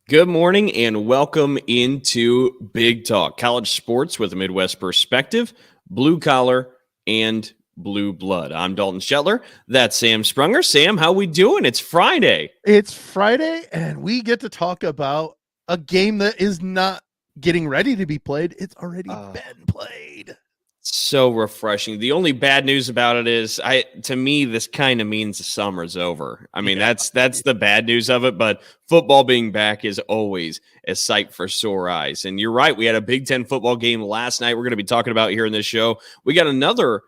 Good morning and welcome into Big Talk, college sports with a Midwest perspective, blue collar and blue blood. I'm Dalton Shetler. That's Sam Sprunger. Sam, how we doing? It's Friday. It's Friday, and we get to talk about a game that is not getting ready to be played. It's already been played. So refreshing. The only bad news about it is, to me, this kind of means the summer's over. I mean, that's the bad news of it, but football being back is always a sight for sore eyes. And you're right. We had a Big Ten football game last night we're going to be talking about here in this show. We got another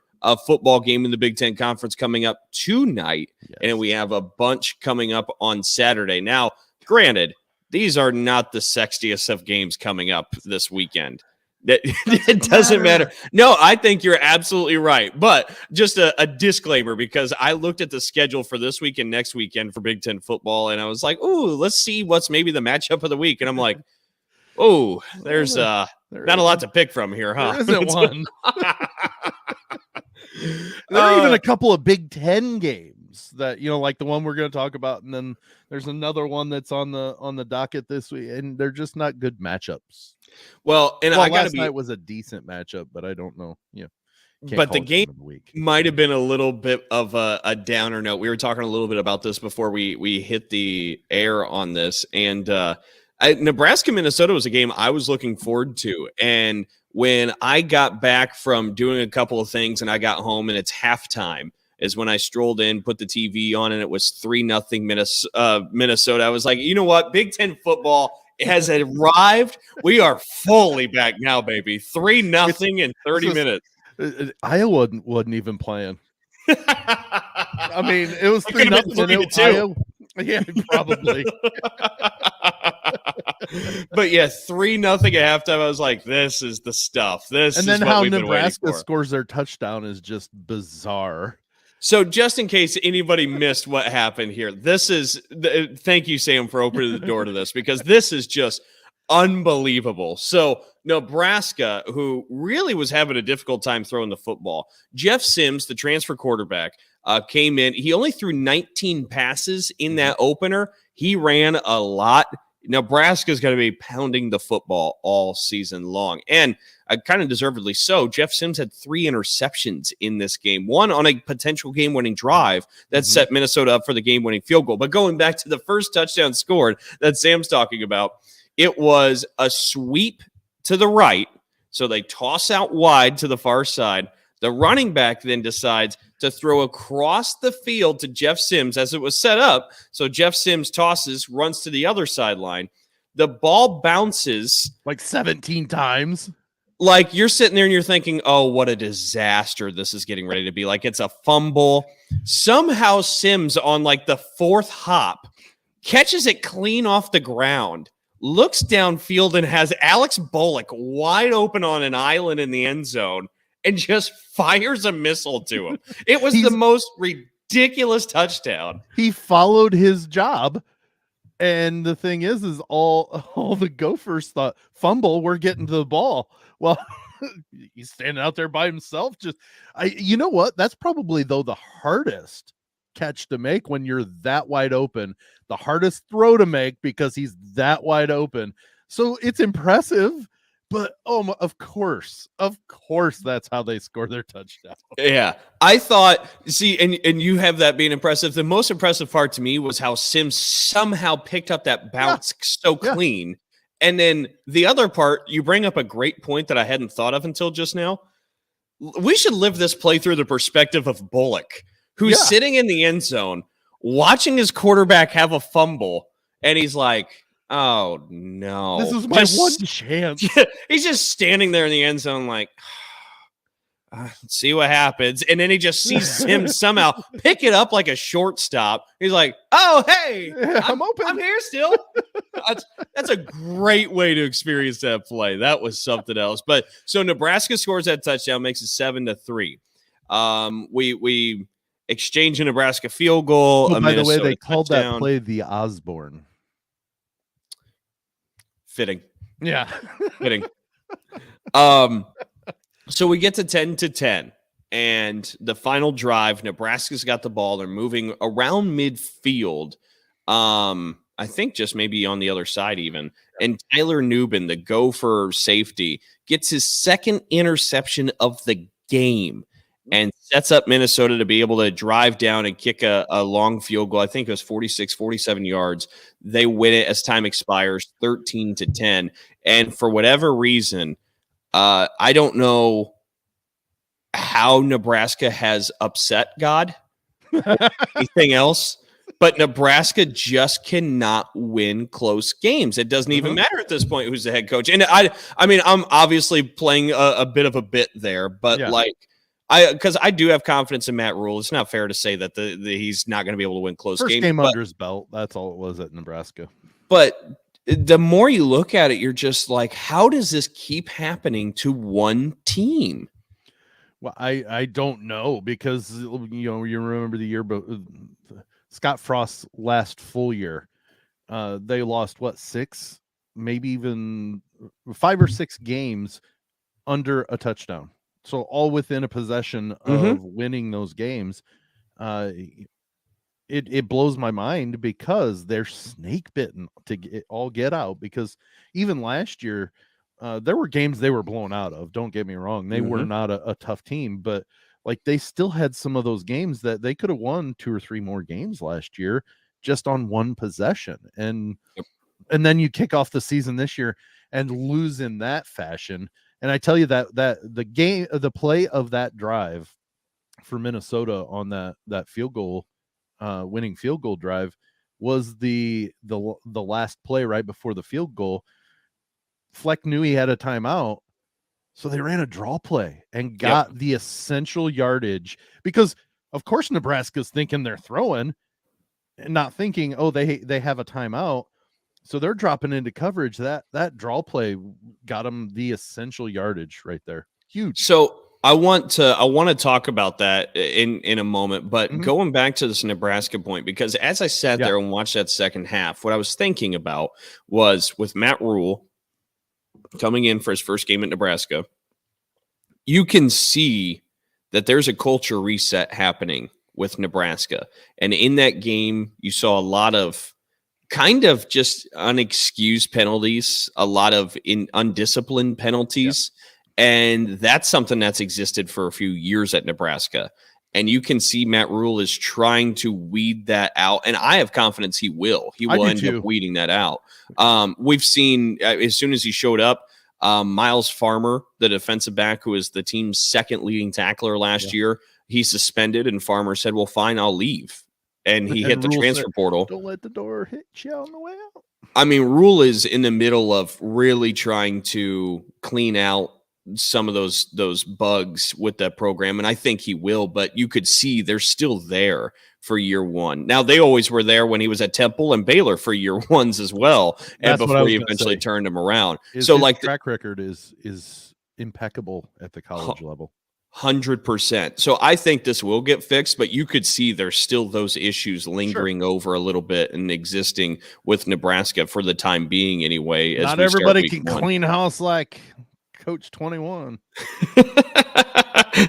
football game in the Big Ten Conference coming up tonight, and we have a bunch coming up on Saturday. Now, granted, these are not the sexiest of games coming up this weekend. It doesn't matter. No, I think you're absolutely right. But just a disclaimer, because I looked at the schedule for this week and next weekend for Big Ten football, and I was like, "Ooh, let's see what's maybe the matchup of the week." And I'm like, "Oh, there's not a lot to pick from here, huh?" There isn't one. There are even a couple of Big Ten games that, like the one we're going to talk about, and then there's another one that's on the docket this week, and they're just not good matchups. Well, and last night was a decent matchup, but I don't know. But the game might have been a little bit of a downer note. We were talking a little bit about this before we hit the air on this, and Nebraska-Minnesota was a game I was looking forward to. And when I got back from doing a couple of things and I got home and it's halftime, is when I strolled in, put the TV on, and it was 3-0 Minnesota. I was like, you know what? Big Ten football has arrived. We are fully back now, baby. 3-0 in 30 minutes. Iowa wasn't even playing. I mean, it was 3-0. Iowa. Yeah, probably. But yeah, 3-0 at halftime. I was like, this is the stuff. This and is then what how we've Nebraska been waiting for. Scores their touchdown is just bizarre. So just in case anybody missed what happened here, thank you, Sam, for opening the door to this, because this is just unbelievable. So Nebraska, who really was having a difficult time throwing the football, Jeff Sims, the transfer quarterback, came in. He only threw 19 passes in that opener. He ran a lot. Nebraska's going to be pounding the football all season long. And kind of deservedly so. Jeff Sims had 3 interceptions in this game, one on a potential game-winning drive that set Minnesota up for the game-winning field goal. But going back to the first touchdown scored that Sam's talking about, it was a sweep to the right. So they toss out wide to the far side. The running back then decides to throw across the field to Jeff Sims as it was set up. So Jeff Sims tosses, runs to the other sideline. The ball bounces like 17 times. Like you're sitting there and you're thinking, oh, what a disaster this is getting ready to be. Like it's a fumble. Somehow Sims on like the 4th hop catches it clean off the ground, looks downfield and has Alex Bullock wide open on an island in the end zone and just fires a missile to him. It was the most ridiculous touchdown. He followed his job. And the thing is all the Gophers thought fumble, we're getting to the ball. Well, he's standing out there by himself. You know what? That's probably though the hardest catch to make when you're that wide open, the hardest throw to make because he's that wide open. So it's impressive, but of course, that's how they score their touchdown. Yeah, I thought, and you have that being impressive. The most impressive part to me was how Sims somehow picked up that bounce so clean. And then the other part, you bring up a great point that I hadn't thought of until just now. We should live this play through the perspective of Bullock, who's sitting in the end zone, watching his quarterback have a fumble, and he's like, oh, no. This is my one chance. He's just standing there in the end zone like, let's see what happens. And then he just sees him somehow pick it up like a shortstop. He's like, oh, hey, I'm open. I'm here still. That's a great way to experience that play. That was something else. But so Nebraska scores that touchdown, makes it 7-3. We exchange a Nebraska field goal. By the way, they called that play the Osborne. Fitting. Yeah. Fitting. So we get to 10-10, and the final drive, Nebraska's got the ball. They're moving around midfield. I think just maybe on the other side even. And Tyler Nubin, the Gopher safety, gets his second interception of the game and sets up Minnesota to be able to drive down and kick a long field goal. I think it was 46, 47 yards. They win it as time expires, 13-10. And for whatever reason, I don't know how Nebraska has upset God or anything else, but Nebraska just cannot win close games. It doesn't even matter at this point who's the head coach. And I mean, I'm obviously playing a bit of a bit there, but because I do have confidence in Matt Rule. It's not fair to say that he's not going to be able to win close games. First game under his belt. That's all it was at Nebraska. But the more you look at it, you're just like, how does this keep happening to one team? Well, I don't know, because you remember the year, but Scott Frost's last full year, they lost 6, maybe even 5 or 6 games under a touchdown. So all within a possession of winning those games. It blows my mind, because they're snake bitten to get out, because even last year, there were games they were blown out of. Don't get me wrong. They were not a tough team, but they still had some of those games that they could have won 2 or 3 more games last year just on one possession. And then you kick off the season this year and lose in that fashion. And I tell you that the play of that drive for Minnesota on that field goal, winning field goal drive, was the last play right before the field goal. Fleck knew he had a timeout, so they ran a draw play and got the essential yardage, because of course Nebraska's thinking they're throwing and not thinking, oh, they have a timeout. So they're dropping into coverage. That draw play got them the essential yardage right there. Huge. So I want to talk about that in a moment, but going back to this Nebraska point, because as I sat there and watched that second half, what I was thinking about was, with Matt Rule coming in for his first game at Nebraska, you can see that there's a culture reset happening with Nebraska. And in that game, you saw a lot of kind of just unexcused penalties, a lot of undisciplined penalties. And that's something that's existed for a few years at Nebraska. And you can see Matt Rule is trying to weed that out. And I have confidence he will. He will end up weeding that out. We've seen, as soon as he showed up, Miles Farmer, the defensive back, who is the team's second leading tackler last year, he suspended, and Farmer said, well, fine, I'll leave. And he hit the transfer portal. Don't let the door hit you on the way out. I mean, Rule is in the middle of really trying to clean out some of those bugs with that program, and I think he will, but you could see they're still there for year one. Now, they always were there when he was at Temple and Baylor for year ones as well, and before he eventually turned him around. So his track record is impeccable at the college level. 100%. So I think this will get fixed, but you could see there's still those issues lingering over a little bit and existing with Nebraska for the time being anyway. Not everybody can clean house like Coach 21.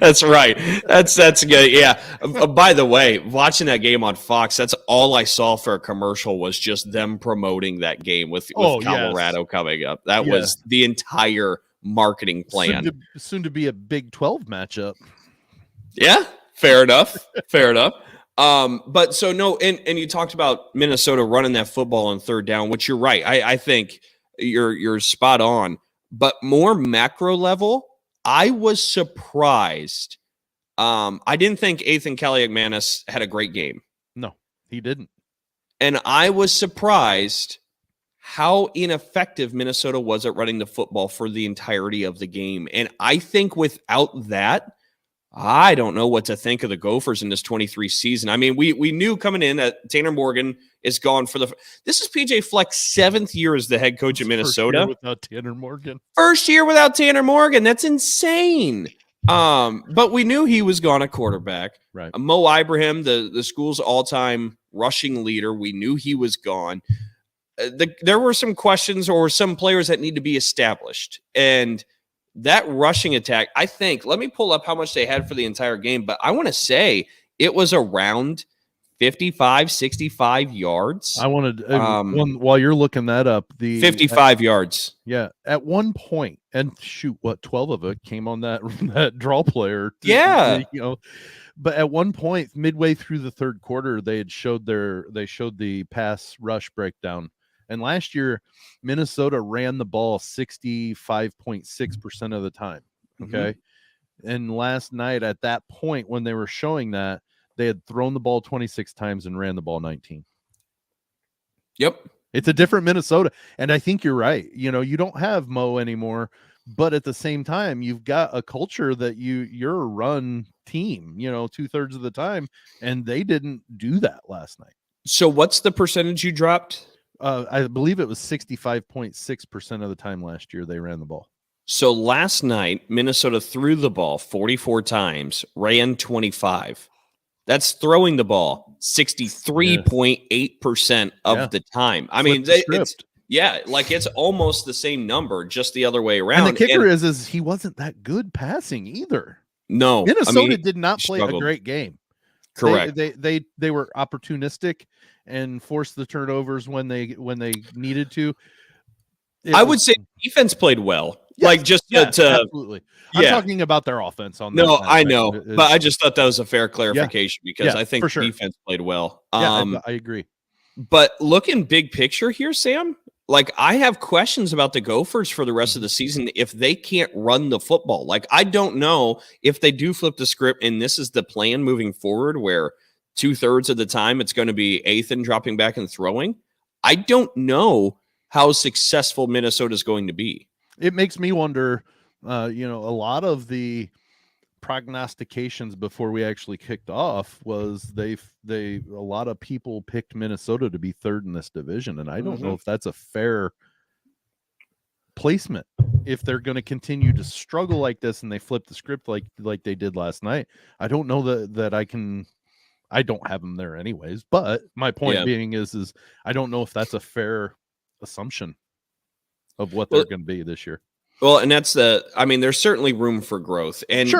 That's right. That's good. Yeah. By the way, watching that game on Fox, that's all I saw for a commercial was just them promoting that game with Colorado coming up. That was the entire marketing plan. Soon to be a Big 12 matchup. Yeah, fair enough. Fair enough. But so no, and you talked about Minnesota running that football on third down, which you're right. I think you're spot on. But more macro level, I was surprised. I didn't think Ethan Kaliakmanis had a great game. No, he didn't. And I was surprised how ineffective Minnesota was at running the football for the entirety of the game. And I think without that, I don't know what to think of the Gophers in this 23 season. I mean, we knew coming in that Tanner Morgan is gone for this is PJ Fleck's 7th year as the head coach at Minnesota. First year without Tanner Morgan. First year without Tanner Morgan. That's insane. But we knew he was gone at quarterback. Right. Mo Ibrahim, the school's all-time rushing leader, we knew he was gone. There were some questions or some players that need to be established. And that rushing attack, I think, let me pull up how much they had for the entire game, but I want to say it was around 55, 65 yards. I wanted while you're looking that up, the 55 yards. Yeah, at one point, and shoot, what 12 of it came on that that draw player. Yeah, But at one point, midway through the third quarter, they showed the pass rush breakdown. And last year, Minnesota ran the ball 65.6% of the time. Okay. And last night at that point, when they were showing that, they had thrown the ball 26 times and ran the ball 19. Yep. It's a different Minnesota. And I think you're right. You don't have Mo anymore, but at the same time, you've got a culture that you're a run team, 2/3 of the time. And they didn't do that last night. So what's the percentage you dropped? I believe it was 65.6% of the time last year they ran the ball. So last night, Minnesota threw the ball 44 times, ran 25. That's throwing the ball 63.8% of the time. I mean, it's almost the same number, just the other way around. And the kicker is he wasn't that good passing either. No, Minnesota did not play a great game. Correct. They were opportunistic and forced the turnovers when they needed to. I would say defense played well. Yes, absolutely. I'm talking about their offense on that. No, I know, but I just thought that was a fair clarification because I think defense played well. I agree. But looking big picture here, Sam, I have questions about the Gophers for the rest of the season if they can't run the football. I don't know if they do flip the script and this is the plan moving forward where 2/3 of the time it's going to be Athan dropping back and throwing. I don't know how successful Minnesota is going to be. It makes me wonder, a lot of the prognostications before we actually kicked off was a lot of people picked Minnesota to be third in this division. And I don't know if that's a fair placement. If they're going to continue to struggle like this and they flip the script like they did last night, I don't know that I don't have them there anyways. But my point being is I don't know if that's a fair assumption of what they're going to be this year. Well, and there's certainly room for growth. And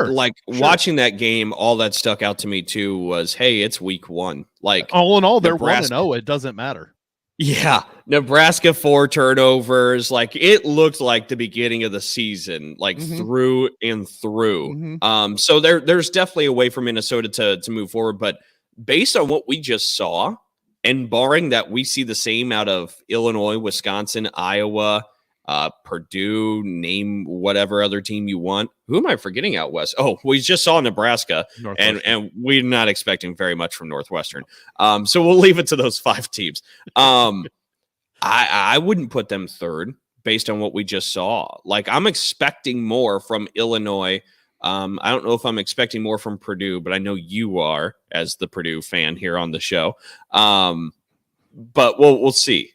watching that game, all that stuck out to me too was, hey, it's week 1. All in all, they're 1-0. It doesn't matter. Yeah. Nebraska 4 turnovers. It looked like the beginning of the season, through and through. So there's definitely a way for Minnesota to move forward. But based on what we just saw, and barring that we see the same out of Illinois, Wisconsin, Iowa, Purdue, name whatever other team you want. Who am I forgetting out west? Oh, we just saw Nebraska, and we're not expecting very much from Northwestern. So we'll leave it to those 5 teams. I wouldn't put them third based on what we just saw. I'm expecting more from Illinois. I don't know if I'm expecting more from Purdue, but I know you are as the Purdue fan here on the show. But we'll see.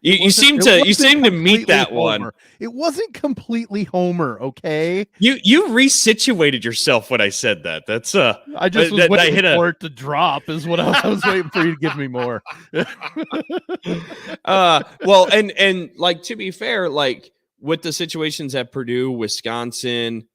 You seem to meet that Homer. one. It wasn't completely Homer, okay? You resituated yourself when I said that. That's I just was waiting for it to drop. Is what I was waiting for you to give me more. Well, and to be fair, with the situations at Purdue, Wisconsin,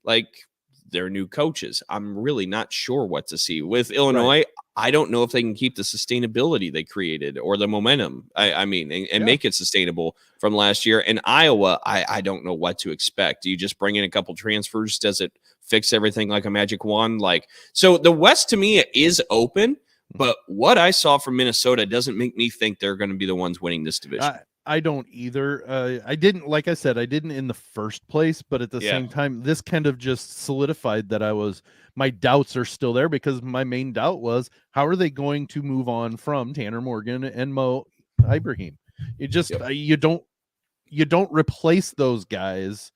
their new coaches, I'm really not sure what to see. With Illinois, right. I don't know if they can keep the sustainability they created or the momentum, make it sustainable from last year. And Iowa, I don't know what to expect. Do you just bring in a couple transfers? Does it fix everything like a magic wand? So the West to me is open, but what I saw from Minnesota doesn't make me think they're going to be the ones winning this division. I don't either. I didn't, like I said, I didn't in the first place, but at the same time, this kind of just solidified that my doubts are still there, because my main doubt was, how are they going to move on from Tanner Morgan and Mo Ibrahim? You just, you don't replace those guys.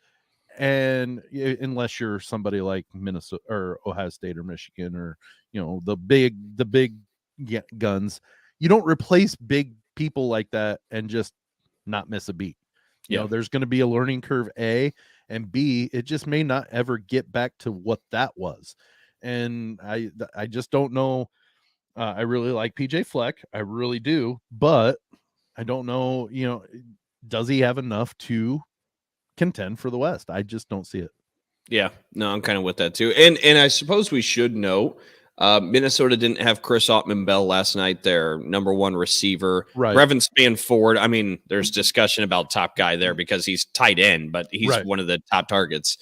And unless you're somebody like Minnesota or Ohio State or Michigan, or, the big guns, you don't replace big people like that and just not miss a beat. You know, there's going to be a learning curve, A, and B, it just may not ever get back to what that was. And I just don't know. I really like PJ Fleck. I really do. But I don't know, does he have enough to contend for the West? I just don't see it. Yeah, no, I'm kind of with that too. And I suppose we should note, Minnesota didn't have Chris Ottman-Bell last night, their number one receiver. Right. Brevin Spanford, I mean, there's discussion about top guy there because he's tight end, but he's one of the top targets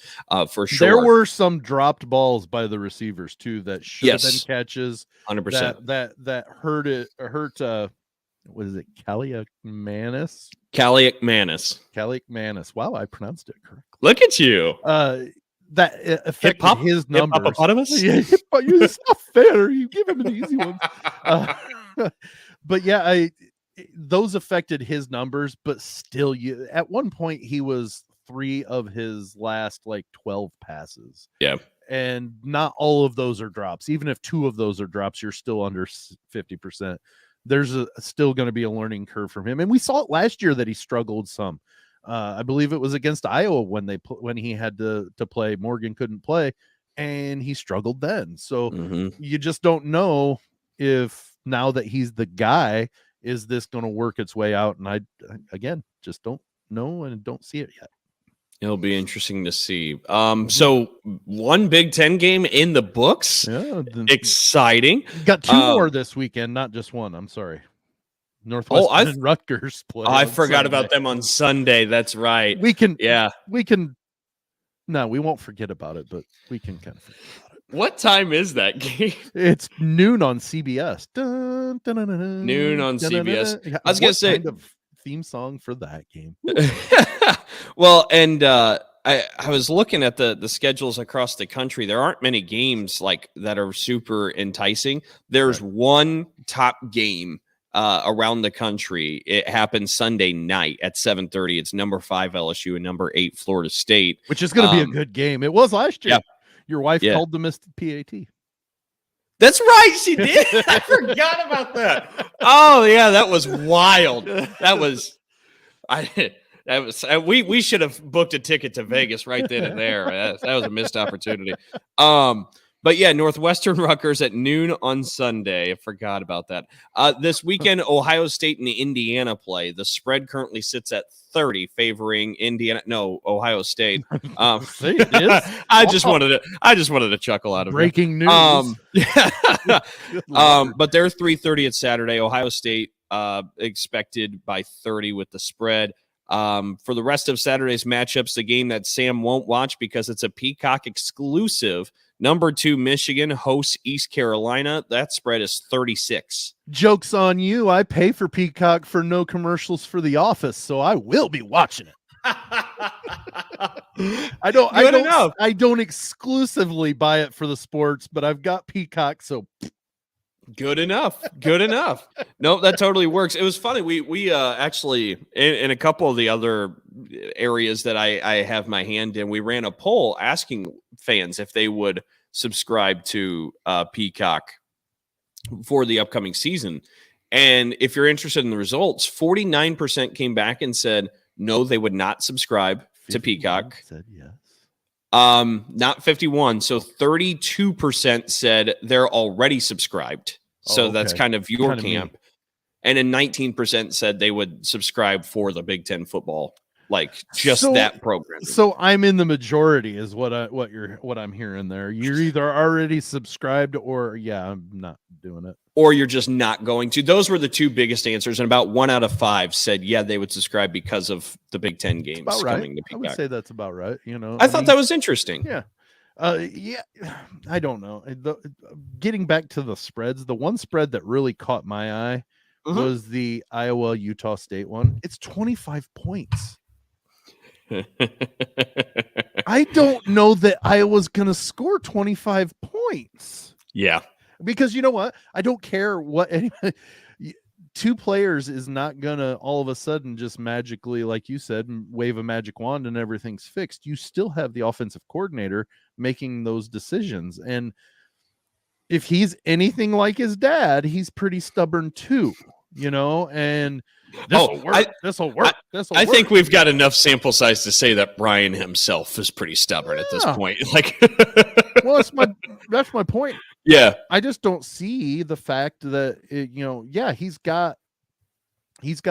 for sure. There were some dropped balls by the receivers too that should have been catches. 100%. That hurt what is it? Caliac Manis. Wow, I pronounced it correctly. Look at you. That affected his numbers. Yeah, it's not fair. You give him an easy one. But yeah, those affected his numbers. But still, at one point he was 3 of his last 12 passes. Yeah, and not all of those are drops. Even if 2 of those are drops, you're still under 50%. There's still going to be a learning curve from him, and we saw it last year that he struggled some. I believe it was against Iowa when he had to play. Morgan couldn't play, and he struggled then. So you just don't know if now that he's the guy, is this going to work its way out? And I again just don't know and don't see it yet. It'll be interesting to see. So one Big Ten game in the books. Yeah, exciting. Got 2 more this weekend, not just one. I'm sorry. Northwestern and Rutgers play. I forgot about them on Sunday. That's right. We can. No, we won't forget about it, but we can kind of forget about it. What time is that game? It's noon on CBS. Dun, dun, dun, dun, noon on CBS. Dun. I was going to say kind of theme song for that game. Well, and I was looking at the schedules across the country. There aren't many games that are super enticing. There's one top game around the country. It happens Sunday night at 7:30. It's number 5 LSU and number 8 Florida State, which is going to be a good game. It was last year. Yeah. Your wife called the missed PAT. That's right, she did. I forgot about that. Oh yeah, that was wild. We should have booked a ticket to Vegas right then and there. That was a missed opportunity. But yeah, Northwestern Rutgers at noon on Sunday. I forgot about that. This weekend, Ohio State and Indiana play. The spread currently sits at 30, favoring Ohio State. I just wanted to chuckle out of breaking news. But they're 3:30 at Saturday. Ohio State expected by 30 with the spread. For the rest of Saturday's matchups, the game that Sam won't watch because it's a Peacock exclusive. Number 2, Michigan hosts East Carolina. That spread is 36. Joke's on you. I pay for Peacock for no commercials for The Office, so I will be watching it. I don't exclusively buy it for the sports, but I've got Peacock, so good enough. No, that totally works. It was funny. We actually in a couple of the other areas that I have my hand in, we ran a poll asking fans if they would subscribe to Peacock for the upcoming season. And if you're interested in the results, 49% came back and said no, they would not subscribe to Peacock. Said yes. Not 51. So 32% said they're already subscribed. So that's kind of your camp. Me. And then 19% said they would subscribe for the Big Ten football, that program. So I'm in the majority is what I'm hearing there. You're either already subscribed or I'm not doing it. Or you're just not going to. Those were the 2 biggest answers, and about 1 out of 5 said they would subscribe because of the Big Ten games coming to Peacock. I would say that's about right. I thought that was interesting. Yeah. I don't know. Getting back to the spreads, the one spread that really caught my eye was the Iowa-Utah State one. It's 25 points. I don't know that Iowa's going to score 25 points. Yeah. Because you know what? I don't care what 2 players is not going to all of a sudden just magically, like you said, wave a magic wand and everything's fixed. You still have the offensive coordinator making those decisions. And if he's anything like his dad, he's pretty stubborn too, and this will work. This will work. I think we've got enough sample size to say that Brian himself is pretty stubborn at this point. Well, that's my point. Yeah. I just don't see the fact that he's got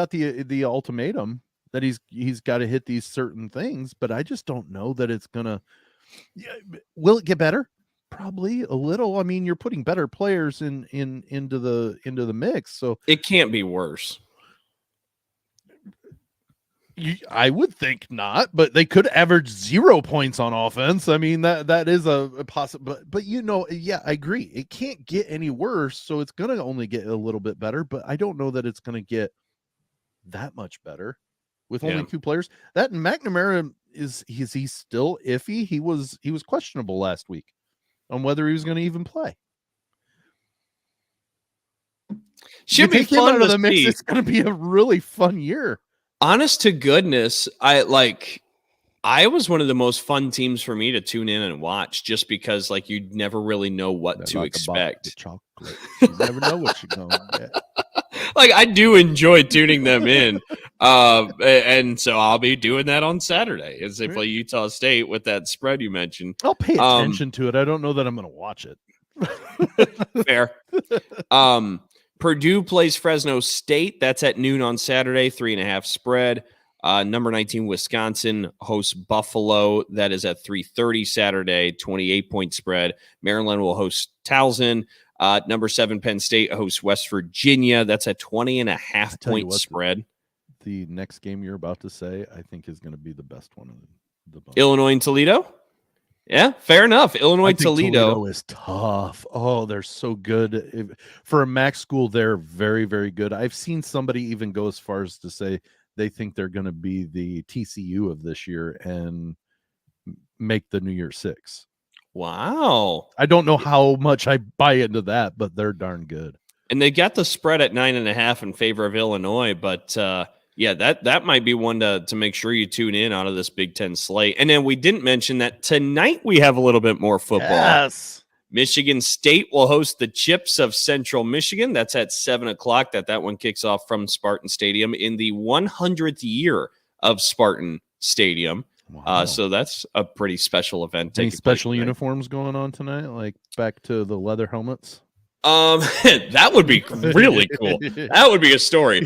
the ultimatum that he's got to hit these certain things, but I just don't know that it's gonna. Will it get better? probably a little. I mean, you're putting better players into the mix, so it can't be worse. I would think not, but they could average 0 points on offense. I mean, that is a possible, but yeah, I agree. It can't get any worse, so it's going to only get a little bit better, but I don't know that it's going to get that much better with only 2 players. That McNamara is he still iffy? He was questionable last week on whether he was going to even play. Should be fun to see. It's going to be a really fun year. Honest to goodness, I was one of the most fun teams for me to tune in and watch, just because like you'd never really know what to expect. Chocolate. You never know what you're going to get. Like, I do enjoy tuning them in, and so I'll be doing that on Saturday as they play Utah State with that spread you mentioned. I'll pay attention to it. I don't know that I'm going to watch it. Fair. Purdue plays Fresno State. That's at noon on Saturday, 3.5 spread. Number 19, Wisconsin hosts Buffalo. That is at 3:30 Saturday, 28-point spread. Maryland will host Towson. Number 7, Penn State hosts West Virginia. That's a 20.5-point spread. The next game you're about to say, I think, is going to be the best one of the bunch. Illinois and Toledo? Yeah, fair enough. Toledo is tough. Oh, they're so good. For a MAC school, they're very, very good. I've seen somebody even go as far as to say they think they're going to be the TCU of this year and make the New Year's Six. Wow. I don't know how much I buy into that, but they're darn good. And they got the spread at 9.5 in favor of Illinois, but yeah, that might be one to make sure you tune in out of this Big Ten slate. And then we didn't mention that tonight we have a little bit more football. Yes. Michigan State will host the Chips of Central Michigan. That's at 7 o'clock. That one kicks off from Spartan Stadium in the 100th year of Spartan Stadium. Wow. So that's a pretty special event. Any special uniforms going on tonight? Like back to the leather helmets? That would be really cool. That would be a story.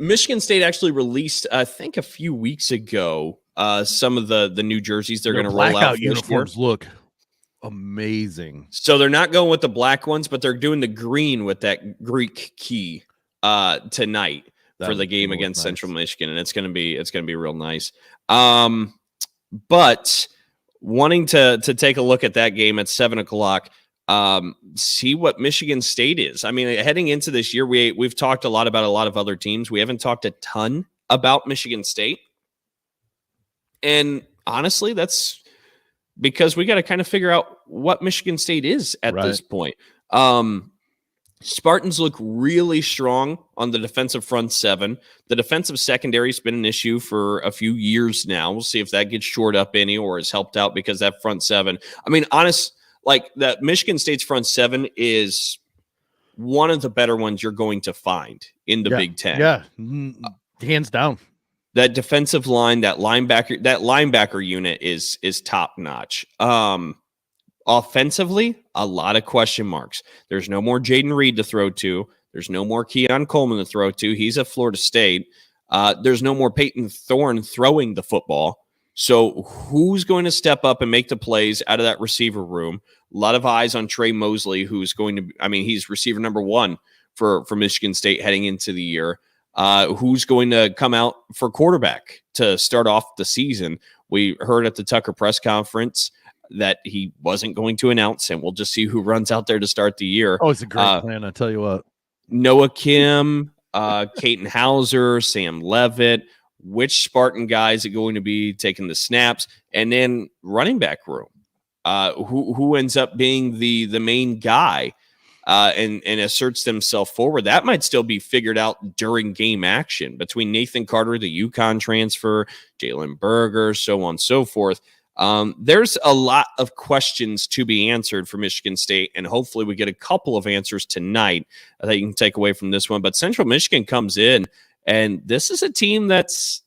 Michigan State actually released, I think, a few weeks ago, some of the new jerseys they're going to roll out. Uniforms look amazing. So they're not going with the black ones, but they're doing the green with that Greek key tonight for the game against Central Michigan, and it's going to be real nice. But wanting to take a look at that game at 7 o'clock. See what Michigan State is. I mean, heading into this year, we've talked a lot about a lot of other teams. We haven't talked a ton about Michigan State. And honestly, that's because we got to kind of figure out what Michigan State is at this point. Spartans look really strong on the defensive front seven. The defensive secondary has been an issue for a few years now. We'll see if that gets shored up any or is helped out because that front seven. I mean, like that Michigan State's front seven is one of the better ones you're going to find in the Big Ten. Yeah, hands down. That defensive line, that linebacker unit is top notch. Offensively, a lot of question marks. There's no more Jaden Reed to throw to. There's no more Keon Coleman to throw to. He's at Florida State. There's no more Peyton Thorne throwing the football. So who's going to step up and make the plays out of that receiver room? A lot of eyes on Trey Mosley, who's going to, I mean, he's receiver number 1 for Michigan State heading into the year. Who's going to come out for quarterback to start off the season? We heard at the Tucker press conference that he wasn't going to announce, and we'll just see who runs out there to start the year. Oh, it's a great plan. I tell you what. Noah Kim, Caton Hauser, Sam Levitt. Which Spartan guys are going to be taking the snaps, and then running back room. Who ends up being the main guy and asserts themselves forward? That might still be figured out during game action between Nathan Carter, the UConn transfer, Jalen Berger, so on and so forth. There's a lot of questions to be answered for Michigan State, and hopefully we get a couple of answers tonight that you can take away from this one. But Central Michigan comes in, and this is a team that's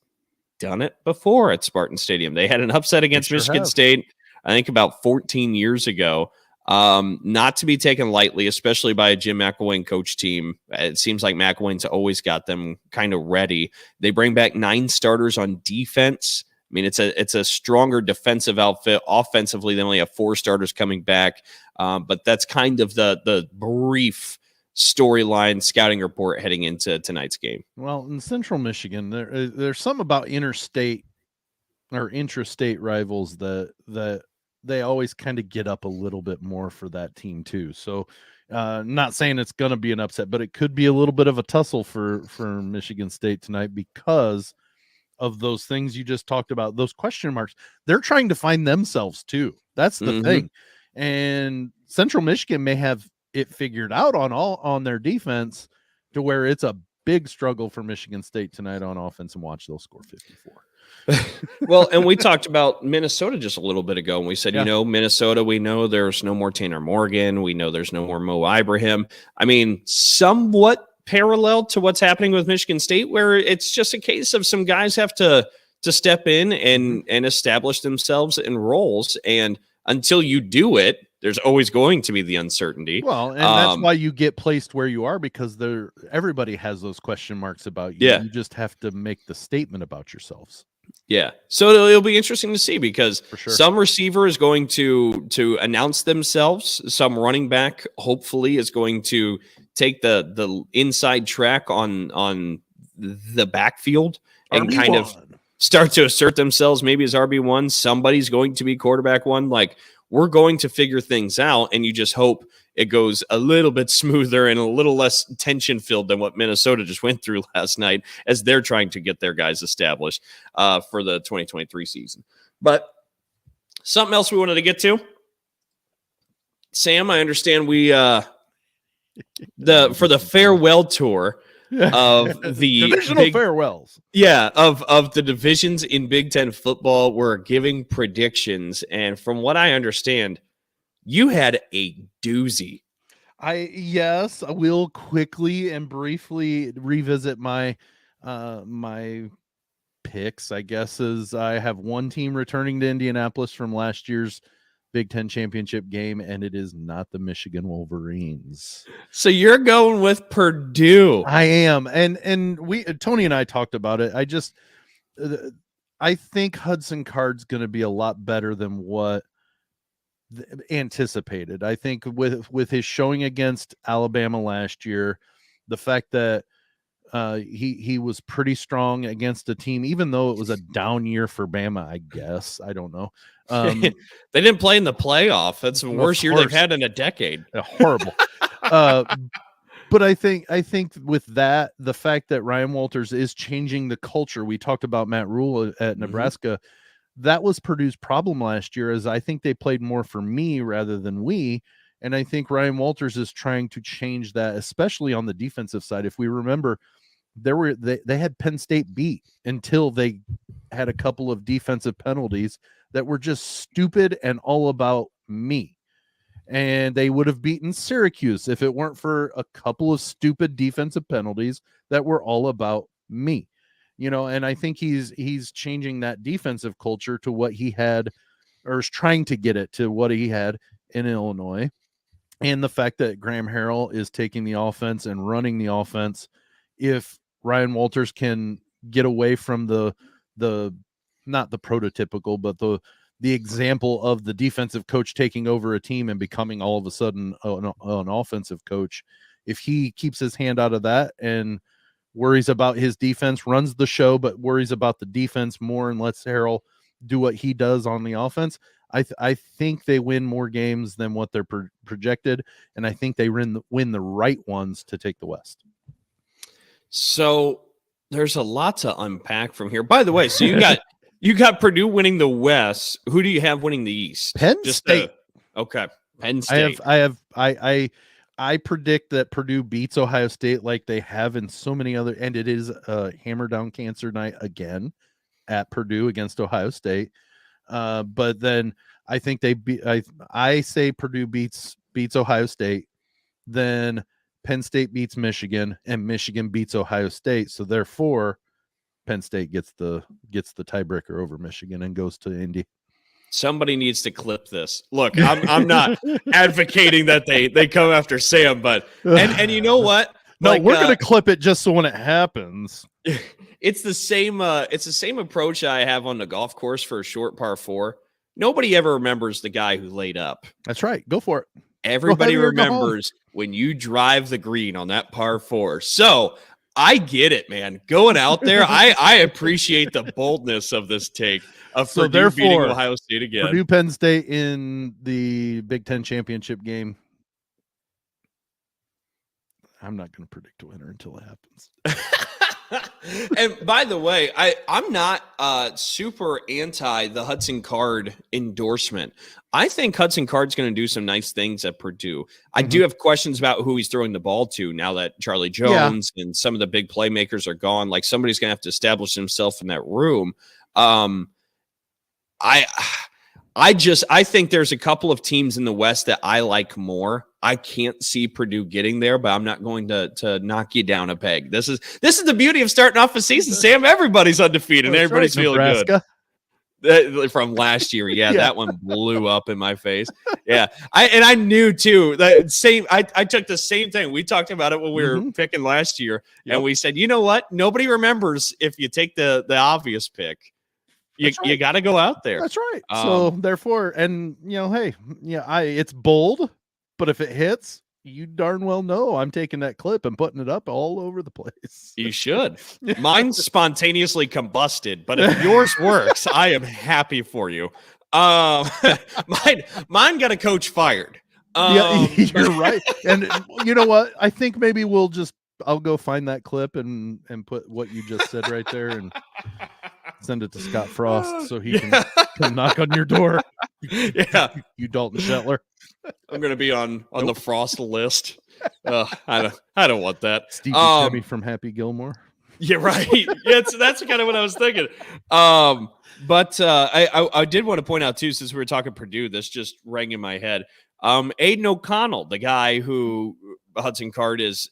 done it before at Spartan Stadium. They had an upset against Michigan State, I think about 14 years ago. Not to be taken lightly, especially by a Jim McElwain coach team. It seems like McElwain's always got them kind of ready. They bring back 9 starters on defense. mean, it's a stronger defensive outfit. Offensively, they only have 4 starters coming back. But that's kind of the brief storyline scouting report heading into tonight's game. Well, in Central Michigan, there's some about interstate or intrastate rivals that they always kind of get up a little bit more for that team too. So not saying it's going to be an upset, but it could be a little bit of a tussle for Michigan State tonight because of those things you just talked about, those question marks. They're trying to find themselves too. That's the thing. And Central Michigan may have it figured out on their defense to where it's a big struggle for Michigan State tonight on offense, and watch they'll score 54. Well, and we talked about Minnesota just a little bit ago, and we said, Minnesota, we know there's no more Tanner Morgan. We know there's no more Mo Ibrahim. I mean, somewhat parallel to what's happening with Michigan State, where it's just a case of some guys have to step in and establish themselves in roles. And until you do it, there's always going to be the uncertainty. Well, and that's why you get placed where you are, because everybody has those question marks about you. Yeah. You just have to make the statement about yourselves. Yeah. So it'll be interesting to see, because For sure. some receiver is going to announce themselves. Some running back, hopefully, is going to take the inside track on the backfield and RB1. kind of start to assert themselves maybe as RB1. Somebody's going to be quarterback 1. Like, we're going to figure things out, and you just hope it goes a little bit smoother and a little less tension-filled than what Minnesota just went through last night as they're trying to get their guys established for the 2023 season. But something else we wanted to get to. Sam, I understand we for the farewell tour of the divisional farewells. Yeah, of the divisions in Big Ten football, we're giving predictions. And from what I understand, you had a doozy. I will quickly and briefly revisit my my picks. I guess is I have one team returning to Indianapolis from last year's Big Ten championship game, and it is not the Michigan Wolverines. So you're going with Purdue. I am, and we Tony and I talked about it. I think Hudson Card's going to be a lot better than what anticipated. I think with his showing against Alabama last year, the fact that he was pretty strong against a team, even though it was a down year for Bama, I guess. I don't know. They didn't play in the playoff. That's the worst year they've had in a decade. Horrible. But I think with that, the fact that Ryan Walters is changing the culture. We talked about Matt Rule at Nebraska. That was Purdue's problem last year, as I think they played more for me rather than we. And I think Ryan Walters is trying to change that, especially on the defensive side. If we remember, they had Penn State beat until they had a couple of defensive penalties that were just stupid and all about me. And they would have beaten Syracuse if it weren't for a couple of stupid defensive penalties that were all about me. And I think he's changing that defensive culture to what he had, or is trying to get it to what he had in Illinois. And the fact that Graham Harrell is taking the offense and running the offense, if Ryan Walters can get away from the not the prototypical, but the example of the defensive coach taking over a team and becoming all of a sudden an offensive coach, if he keeps his hand out of that and worries about his defense, runs the show, but worries about the defense more and lets Harrell do what he does on the offense, I think they win more games than what they're projected, and I think they win the right ones to take the West. So there's a lot to unpack from here. By the way, so you got Purdue winning the West. Who do you have winning the East? Penn State. Okay, Penn State. I predict that Purdue beats Ohio State like they have in so many other, and it is a hammer down cancer night again at Purdue against Ohio State. But then I think I say Purdue beats Ohio State, then Penn State beats Michigan, and Michigan beats Ohio State. So therefore, Penn State gets the tiebreaker over Michigan and goes to Indy. Somebody needs to clip this. Look, I'm not advocating that they come after Sam, but and you know what? No, Like, we're gonna clip it just so when it happens. it's the same approach I have on the golf course for a short par 4. Nobody ever remembers the guy who laid up. That's right. Go for it. Everybody Go ahead or go home. remembers when you drive the green on that par 4. So I get it, man. Going out there, I appreciate the boldness of this take of So Purdue beating therefore, Ohio State again. Purdue Penn State in the Big Ten championship game. I'm not going to predict a winner until it happens. And by the way, I'm not super anti the Hudson Card endorsement. I think Hudson Card's going to do some nice things at Purdue. I do have questions about who he's throwing the ball to now that Charlie Jones and some of the big playmakers are gone. Like, somebody's going to have to establish himself in that room. I think there's a couple of teams in the West that I like more. I can't see Purdue getting there, but I'm not going to knock you down a peg. This is the beauty of starting off a season, Sam. Everybody's undefeated and everybody's feeling good. From last year. Yeah, that one blew up in my face. Yeah. I knew too that same, I took the same thing. We talked about it when we were picking last year. And we said, you know what? Nobody remembers if you take the obvious pick. You got to go out there. That's right. So therefore, and hey, it's bold, but if it hits, you darn well know I'm taking that clip and putting it up all over the place. You should. Mine spontaneously combusted, but if yours works, I am happy for you. Mine got a coach fired. Yeah, you're right. And you know what? I think maybe I'll go find that clip and put what you just said right there and send it to Scott Frost so he can come knock on your door. Yeah. You Dalton Shetler. I'm going to be on the Frost list. I don't want that. Steve Buscemi from Happy Gilmore. Yeah, right. Yeah, that's kind of what I was thinking. But I did want to point out too, since we were talking Purdue, this just rang in my head. Aiden O'Connell, the guy who Hudson Card is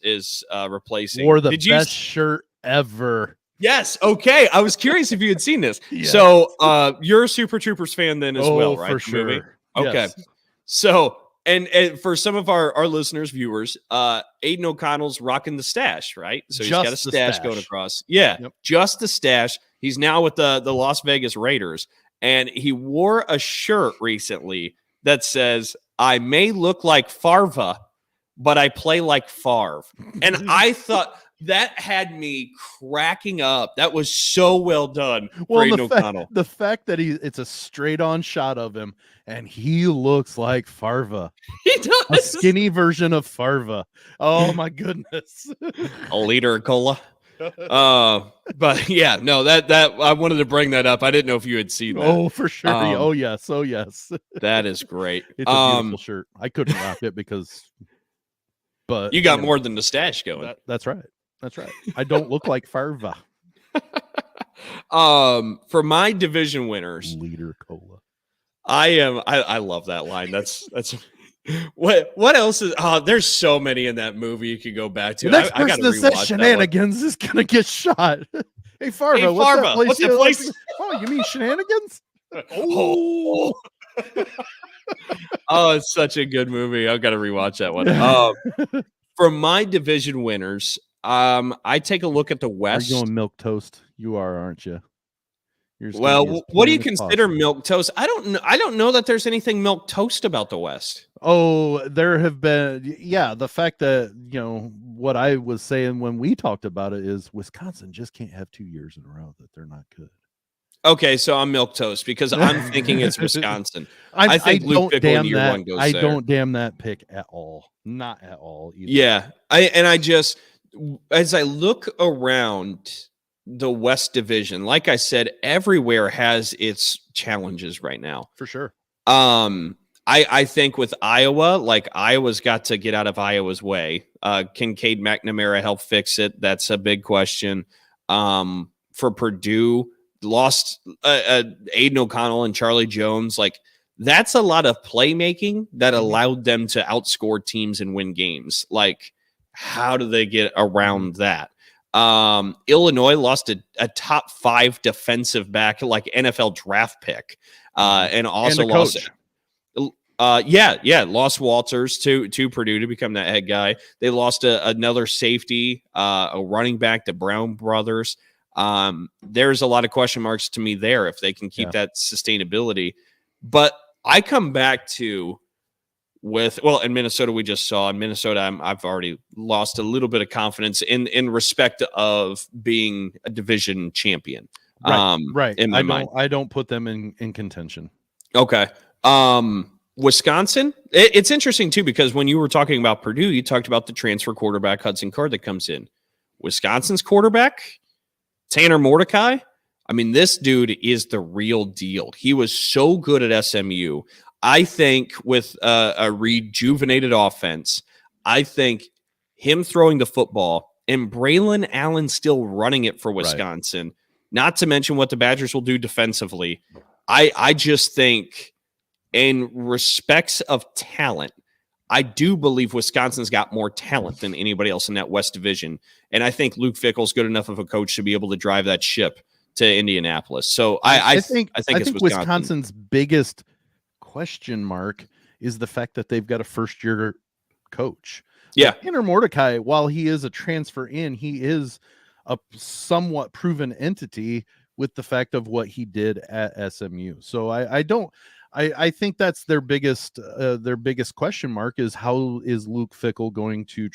replacing, wore the best shirt ever. Yes. Okay. I was curious if you had seen this. Yes. So you're a Super Troopers fan then as well, right? For sure. Movie? Okay. Yes. So, and for some of our listeners, viewers, Aiden O'Connell's rocking the stash, right? So he's got a stash going across. Yeah. Yep. Just the stash. He's now with the Las Vegas Raiders. And he wore a shirt recently that says, "I may look like Farva, but I play like Favre." And I thought that had me cracking up. That was so well done for Aiden O'Connell. The fact that it's a straight-on shot of him, and he looks like Farva. He does. A skinny version of Farva. Oh, my goodness. A liter of cola. But yeah, no, that I wanted to bring that up. I didn't know if you had seen that. Oh, for sure. Oh, yes. That is great. It's a beautiful shirt. I couldn't rock it but you got more than the stash going. That's right. I don't look like Farva. For my division winners, liter cola. I love that line. That's what else is there's so many in that movie you could go back to. The next person that says shenanigans is gonna get shot. Hey Farva, what's that place? Oh, you mean shenanigans? Oh. Oh, it's such a good movie. I've got to rewatch that one. For my division winners, I take a look at the West. Are you going milk toast? You are, aren't you? Well, what do you consider milk toast? I don't know that there's anything milk toast about the West. Oh, there have been, the fact that, what I was saying when we talked about it is Wisconsin just can't have 2 years in a row that they're not good. Okay, so I'm milk toast because I'm thinking it's Wisconsin. I think Luke Fickell in year one goes there. I don't damn that pick at all. Not at all. Either. Yeah, as I look around the West Division, like I said, everywhere has its challenges right now. For sure. I think with Iowa, like Iowa's got to get out of Iowa's way. Can Cade McNamara help fix it? That's a big question. For Purdue, lost Aiden O'Connell and Charlie Jones. Like that's a lot of playmaking that allowed them to outscore teams and win games. Like, how do they get around that? Illinois lost a top 5 defensive back, like NFL draft pick, and also lost. Lost Walters to Purdue to become that head guy. They lost another safety, a running back, the Brown brothers. There's a lot of question marks to me there if they can keep that sustainability. But I come back to in Minnesota, we just saw in Minnesota, I've already lost a little bit of confidence in respect of being a division champion. Right. In my mind, I don't put them in contention. Okay. Wisconsin, it's interesting too, because when you were talking about Purdue, you talked about the transfer quarterback Hudson Card that comes in. Wisconsin's quarterback, Tanner Mordecai. I mean, this dude is the real deal. He was so good at SMU. I think with a rejuvenated offense, I think him throwing the football and Braylon Allen still running it for Wisconsin, not to mention what the Badgers will do defensively. I just think in respects of talent, I do believe Wisconsin's got more talent than anybody else in that West Division. And I think Luke Fickell's good enough of a coach to be able to drive that ship to Indianapolis. So I think Wisconsin's biggest question mark is the fact that they've got a first-year coach. Yeah. Tanner Mordecai, while he is a transfer in, he is a somewhat proven entity with the fact of what he did at SMU. So I think that's their biggest question mark is how is Luke Fickell going to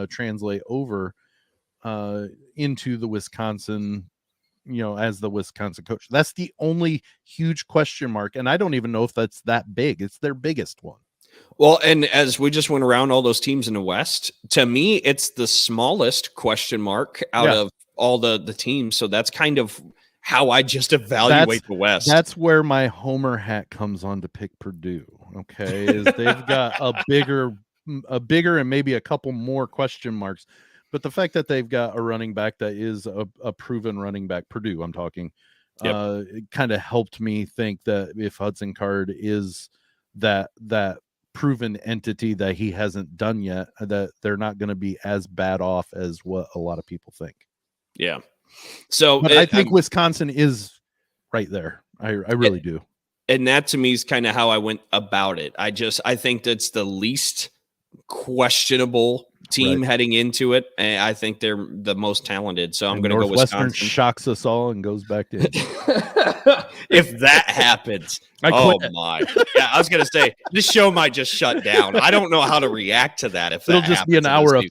translate over into the Wisconsin, as the Wisconsin coach. That's the only huge question mark. And I don't even know if that's that big. It's their biggest one. Well, and as we just went around all those teams in the West, to me, it's the smallest question mark out of all the teams. So that's kind of how I just evaluate the West. That's where my Homer hat comes on to pick Purdue. Okay. Is they've got a bigger and maybe a couple more question marks. But the fact that they've got a running back that is a proven running back, Purdue, I'm talking, it kind of helped me think that if Hudson Card is that proven entity that he hasn't done yet, that they're not going to be as bad off as what a lot of people think. Yeah. So but I think Wisconsin is right there. I really do. And that to me is kind of how I went about it. I think that's the least questionable team heading into it, and I think they're the most talented. So I'm going to go Wisconsin. Shocks us all and goes back to if that happens. Oh my! Yeah, I was going to say this show might just shut down. I don't know how to react to that. If it'll just be an hour of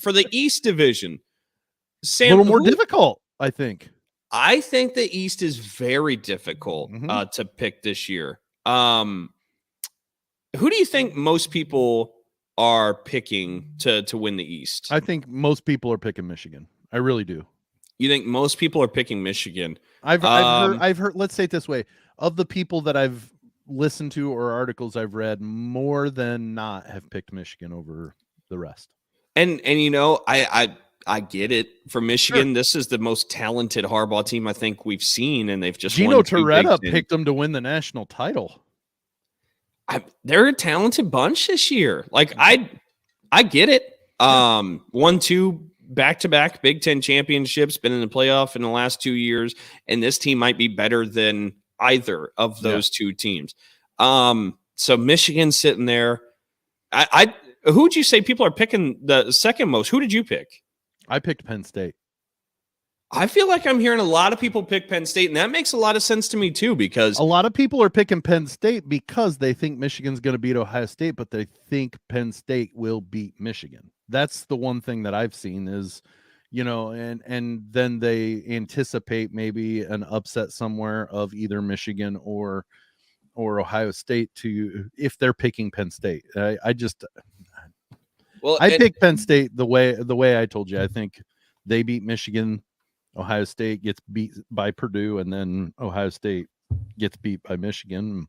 for the East Division, Sam, a little more difficult, I think. I think the East is very difficult to pick this year. Who do you think most people are picking to win the East? I think most people are picking Michigan. I really do. You think most people are picking Michigan? I've heard. Let's say it this way: of the people that I've listened to or articles I've read, more than not have picked Michigan over the rest. And I get it. For Michigan, this is the most talented Harbaugh team I think we've seen, and they've just Gino Torretta picked them to win the national title. They're a talented bunch this year. Like I get it. 1-2 back-to-back Big Ten championships, been in the playoff in the last 2 years, and this team might be better than either of those two teams. So Michigan's sitting there. Who would you say people are picking the second most? Who did you pick? I picked Penn State. I feel like I'm hearing a lot of people pick Penn State, and that makes a lot of sense to me too, because a lot of people are picking Penn State because they think Michigan's going to beat Ohio State, but they think Penn State will beat Michigan. That's the one thing that I've seen is, and then they anticipate maybe an upset somewhere of either Michigan or Ohio State if they're picking Penn State. I picked Penn State the way I told you. I think they beat Michigan. Ohio State gets beat by Purdue, and then Ohio State gets beat by Michigan.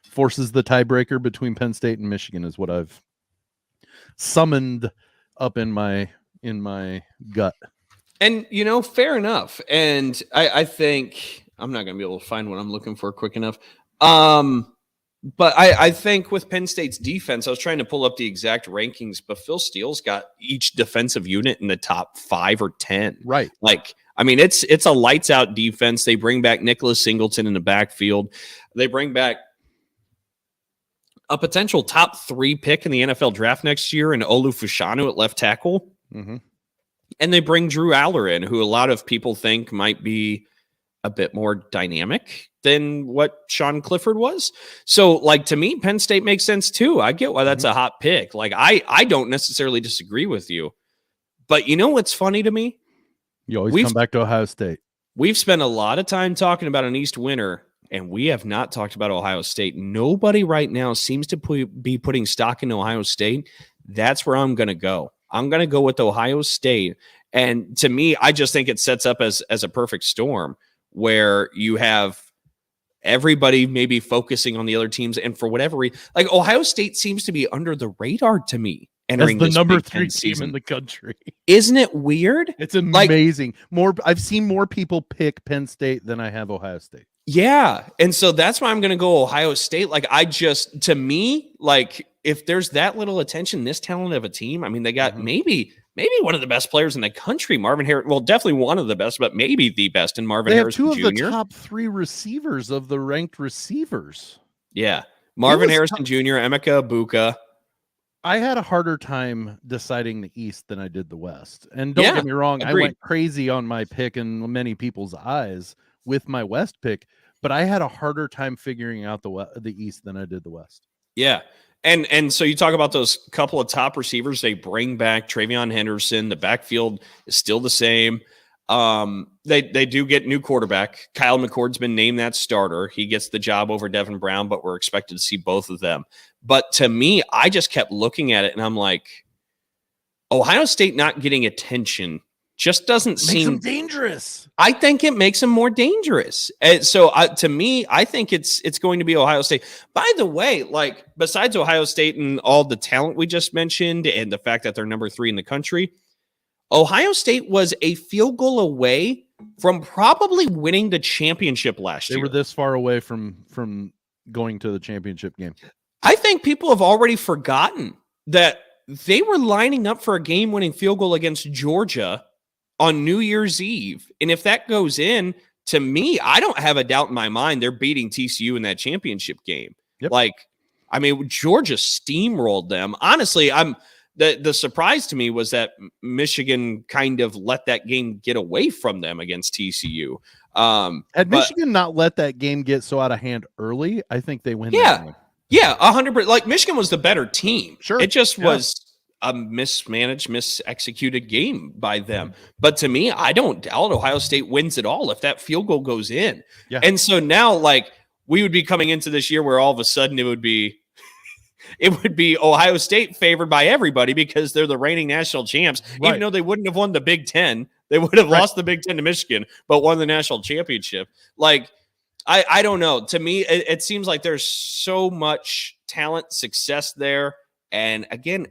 Forces the tiebreaker between Penn State and Michigan is what I've summoned up in my gut. And, fair enough. And I think I'm not going to be able to find what I'm looking for quick enough. But I think with Penn State's defense, I was trying to pull up the exact rankings, but Phil Steele's got each defensive unit in the top 5 or 10. Right. Like, I mean, it's a lights out defense. They bring back Nicholas Singleton in the backfield. They bring back a potential top 3 pick in the NFL draft next year in Olu Fashanu at left tackle. Mm-hmm. And they bring Drew Aller in, who a lot of people think might be a bit more dynamic than what Sean Clifford was. So, like, to me, Penn State makes sense too. I get why that's a hot pick. Like, I don't necessarily disagree with you. But you know what's funny to me? You always come back to Ohio State. We've spent a lot of time talking about an East winner, and we have not talked about Ohio State. Nobody right now seems to be putting stock in Ohio State. That's where I'm going to go. I'm going to go with Ohio State. And to me, I just think it sets up as a perfect storm where you have everybody maybe focusing on the other teams. And for whatever reason, like Ohio State seems to be under the radar to me. As the number 3 team in the country. Isn't it weird? It's amazing. I've seen more people pick Penn State than I have Ohio State. Yeah. And so that's why I'm going to go Ohio State. Like, to me, like, if there's that little attention, this talent of a team, I mean, they got maybe one of the best players in the country, Marvin Harrison. Well, definitely one of the best, but maybe the best in Marvin Harrison Jr. They have 2 of the top 3 receivers of the ranked receivers. Yeah. Marvin Harrison Jr., Emeka Ibuka. I had a harder time deciding the East than I did the West. And don't get me wrong, agreed. I went crazy on my pick in many people's eyes with my West pick, but I had a harder time figuring out the East than I did the West. Yeah. And so you talk about those couple of top receivers. They bring back Travion Henderson. The backfield is still the same. They do get new quarterback. Kyle McCord's been named that starter. He gets the job over Devin Brown, but we're expected to see both of them. But to me, I just kept looking at it and I'm like, Ohio State not getting attention just doesn't seem dangerous. I think it makes them more dangerous. And so to me, I think it's going to be Ohio State. By the way, like, besides Ohio State and all the talent we just mentioned and the fact that they're number 3 in the country, Ohio State was a field goal away from probably winning the championship last year. They were this far away from going to the championship game. I think people have already forgotten that they were lining up for a game-winning field goal against Georgia on New Year's Eve. And if that goes in, to me, I don't have a doubt in my mind they're beating TCU in that championship game. Yep. Like, I mean, Georgia steamrolled them. Honestly, the surprise to me was that Michigan kind of let that game get away from them against TCU. Had Michigan not let that game get so out of hand early, I think they win. Yeah. Yeah, 100%. Like, Michigan was the better team. Sure. It just was a mismanaged, misexecuted game by them. But to me, I don't doubt Ohio State wins it all if that field goal goes in. Yeah. And so now, like, we would be coming into this year where all of a sudden it would be Ohio State favored by everybody because they're the reigning national champs, even though they wouldn't have won the Big Ten. They would have lost the Big Ten to Michigan, but won the national championship. Like, I don't know. To me, it seems like there's so much talent, success there. And again,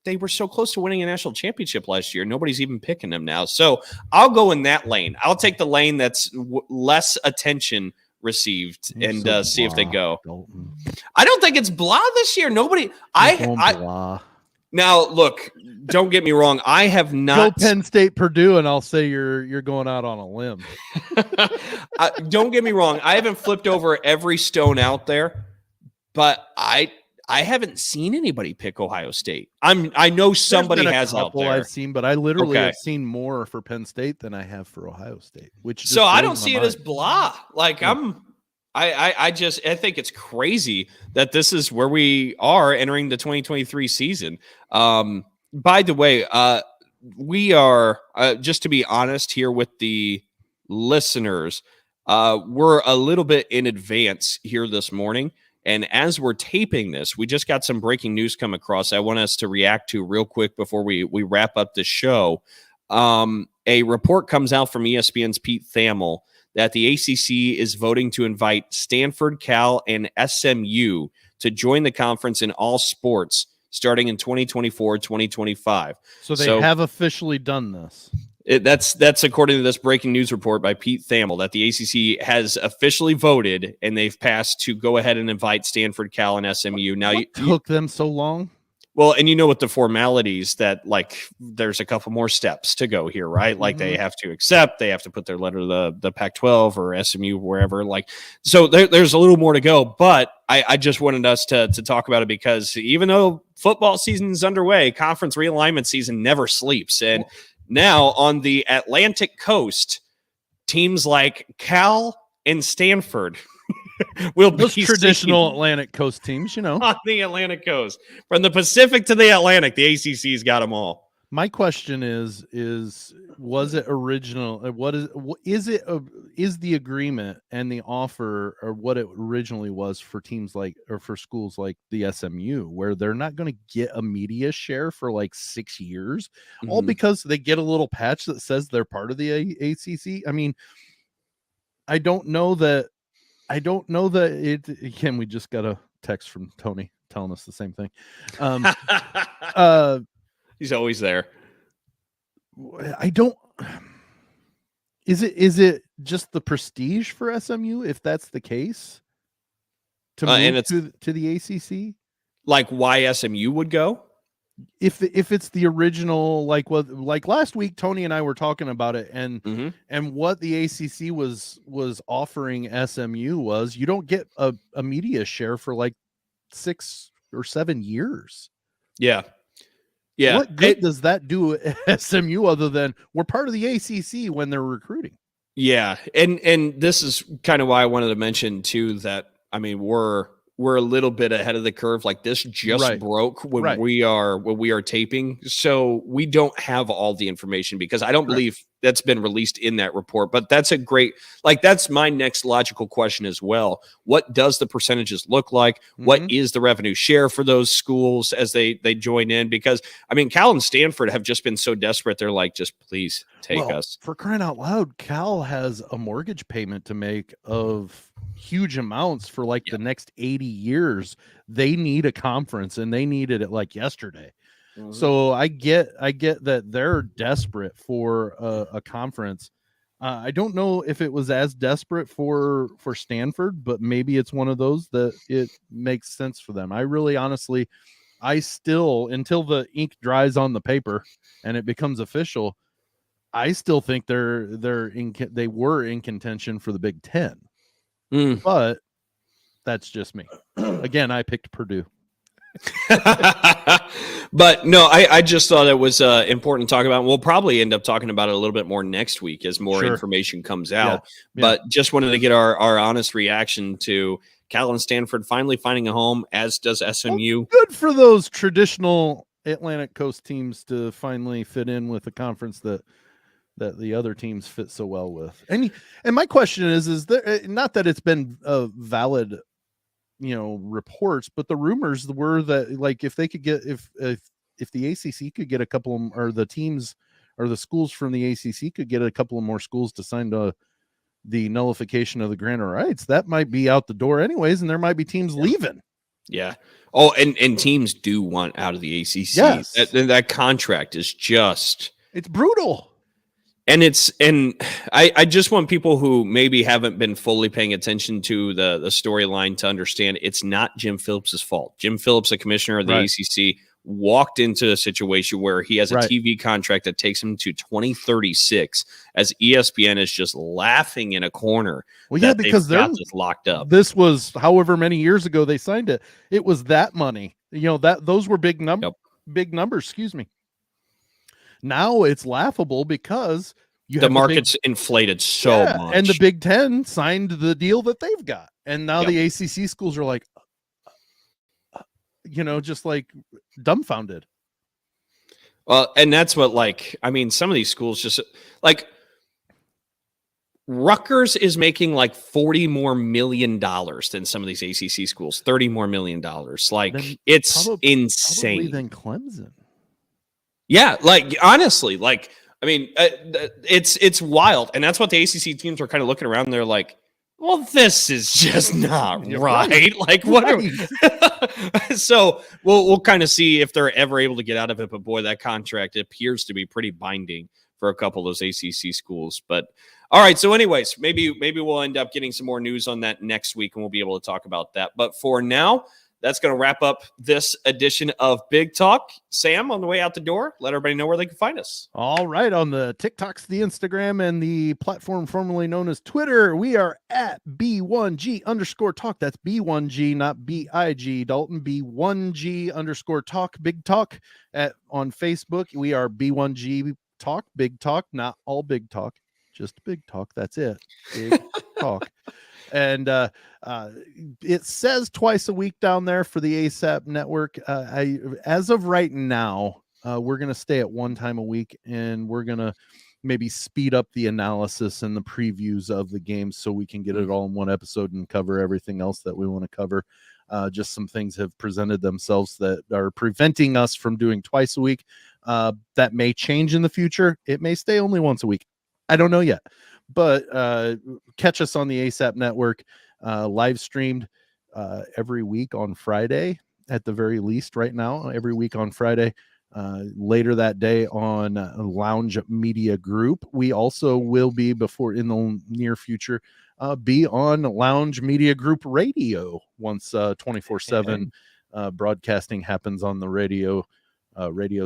they were so close to winning a national championship last year. Nobody's even picking them now. So I'll go in that lane. I'll take the lane that's less attention received and see if they go. Dalton. I don't think it's blah this year. Nobody. Blah. Now, look, don't get me wrong. I have not. Go Penn State, Purdue, and I'll say you're going out on a limb. Don't get me wrong. I haven't flipped over every stone out there, but I haven't seen anybody pick Ohio State. I know somebody has out there. I've seen, but I literally have seen more for Penn State than I have for Ohio State. So I don't see it as blah. Like I think it's crazy that this is where we are entering the 2023 season. By the way, we are just to be honest here with the listeners, we're a little bit in advance here this morning. And as we're taping this, we just got some breaking news come across I want us to react to real quick before we wrap up the show. A report comes out from ESPN's Pete Thamel that the ACC is voting to invite Stanford, Cal, and SMU to join the conference in all sports starting in 2024-2025. So they have officially done this. That's according to this breaking news report by Pete Thamel that the ACC has officially voted and they've passed to go ahead and invite Stanford, Cal, and SMU. Now, what took them so long? Well, and you know what the formalities that, like, there's a couple more steps to go here, right? Like they have to accept, they have to put their letter to the Pac-12 or SMU, wherever. Like, so there's a little more to go. But I just wanted us to talk about it because even though football season is underway, conference realignment season never sleeps. And now on the Atlantic coast, teams like Cal and Stanford will Those be traditional Atlantic Coast teams, you know. on the Atlantic coast. From the Pacific to the Atlantic, the ACC's got them all. My question is was it original? Is the agreement and the offer or what it originally was for teams like, or for schools like the SMU, where they're not going to get a media share for like 6 years, all because they get a little patch that says they're part of the ACC? I mean, I don't know that it. Again, we just got a text from Tony telling us the same thing. He's always there. I don't. Is it just the prestige for SMU if that's the case? To move to the ACC, like why SMU would go? If it's the original, like last week, Tony and I were talking about it, and what the ACC was offering SMU was you don't get a media share for like 6 or 7 years. Yeah. What good does that do at SMU other than we're part of the ACC when they're recruiting? Yeah, and this is kind of why I wanted to mention too that, I mean, we're a little bit ahead of the curve. Like this just broke when we are taping, so we don't have all the information because I don't believe that's been released in that report. But that's a great, like, that's my next logical question as well. What does the percentages look like? What is the revenue share for those schools as they join in? Because I mean, Cal and Stanford have just been so desperate. They're like, just please take us. For crying out loud, Cal has a mortgage payment to make of huge amounts for like the next 80 years. They need a conference and they needed it like yesterday. So I get that they're desperate for a conference. I don't know if it was as desperate for Stanford, but maybe it's one of those that it makes sense for them. I really, honestly, I still, until the ink dries on the paper and it becomes official, I still think they were in contention for the Big Ten. But that's just me. Again, I picked Purdue. But no, I just thought it was important to talk about. We'll probably end up talking about it a little bit more next week as more information comes out. But just wanted to get our honest reaction to Cal and Stanford finally finding a home, as does SMU. Well, good for those traditional Atlantic Coast teams to finally fit in with a conference that the other teams fit so well with. And my question is there, not that it's been valid, reports, but the rumors were that, like, if they could get, if the ACC could get a couple of, or the teams or the schools from the ACC could get a couple of more schools to sign to the nullification of the grant of rights, that might be out the door anyways, and there might be teams leaving. Yeah. Oh, and teams do want out of the ACC. Yes. That contract is just, it's brutal. And I just want people who maybe haven't been fully paying attention to the storyline to understand it's not Jim Phillips's fault. Jim Phillips, the commissioner of the ACC, walked into a situation where he has a TV contract that takes him to 2036 as ESPN is just laughing in a corner. Well, yeah, because they're just locked up. This was however many years ago they signed it. It was that money. Those were big numbers, excuse me. Now it's laughable because the market's inflated so much. And the Big Ten signed the deal that they've got. And now the ACC schools are like, just like dumbfounded. Well, and that's what, like, I mean, some of these schools just like Rutgers is making like $40 more million than some of these ACC schools, $30 more million. Like, it's insane. Probably than Clemson. Yeah, like, honestly, like, I mean, it's wild. And that's what the ACC teams are kind of looking around and they're like, well, this is just not right. Like, what are we? So we'll kind of see if they're ever able to get out of it. But boy, that contract appears to be pretty binding for a couple of those ACC schools. But all right. So anyways, maybe we'll end up getting some more news on that next week and we'll be able to talk about that. But for now, that's going to wrap up this edition of Big Talk. Sam, on the way out the door, let everybody know where they can find us. All right. On the TikToks, the Instagram, and the platform formerly known as Twitter, we are at B1G_talk. That's B1G, not BIG, Dalton. B1G_talk, Big Talk. On Facebook, we are B1G Talk, Big Talk, not all Big Talk, just Big Talk. That's it. Big Talk. And it says twice a week down there for the ASAP network. As of right now, we're going to stay at one time a week, and we're going to maybe speed up the analysis and the previews of the games so we can get it all in one episode and cover everything else that we want to cover. Just some things have presented themselves that are preventing us from doing twice a week. That may change in the future. It may stay only once a week. I don't know yet. But catch us on the ASAP network, live streamed every week on Friday, at the very least right now, every week on Friday. Later that day on Lounge Media Group. We also will be, before in the near future, be on Lounge Media Group Radio once 24/7 broadcasting happens on the radio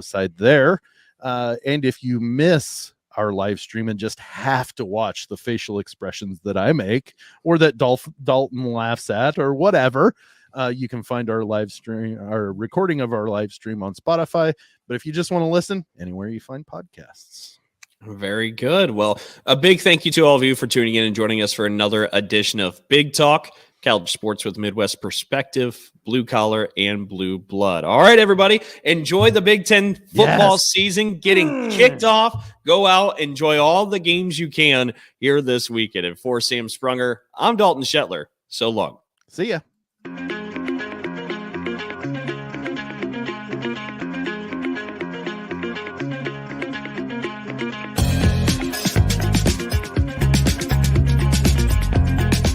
side there. And if you miss our live stream and just have to watch the facial expressions that I make or that Dalton laughs at or whatever, you can find our live stream, our recording of our live stream on Spotify. But if you just want to listen, anywhere you find podcasts. Very good. Well, a big thank you to all of you for tuning in and joining us for another edition of Big Talk, college sports with Midwest perspective, blue collar and blue blood. All right, everybody, enjoy the Big Ten football season getting kicked off. Go out, enjoy all the games you can here this weekend. And for Sam Sprunger, I'm Dalton Shetler. So long. See ya.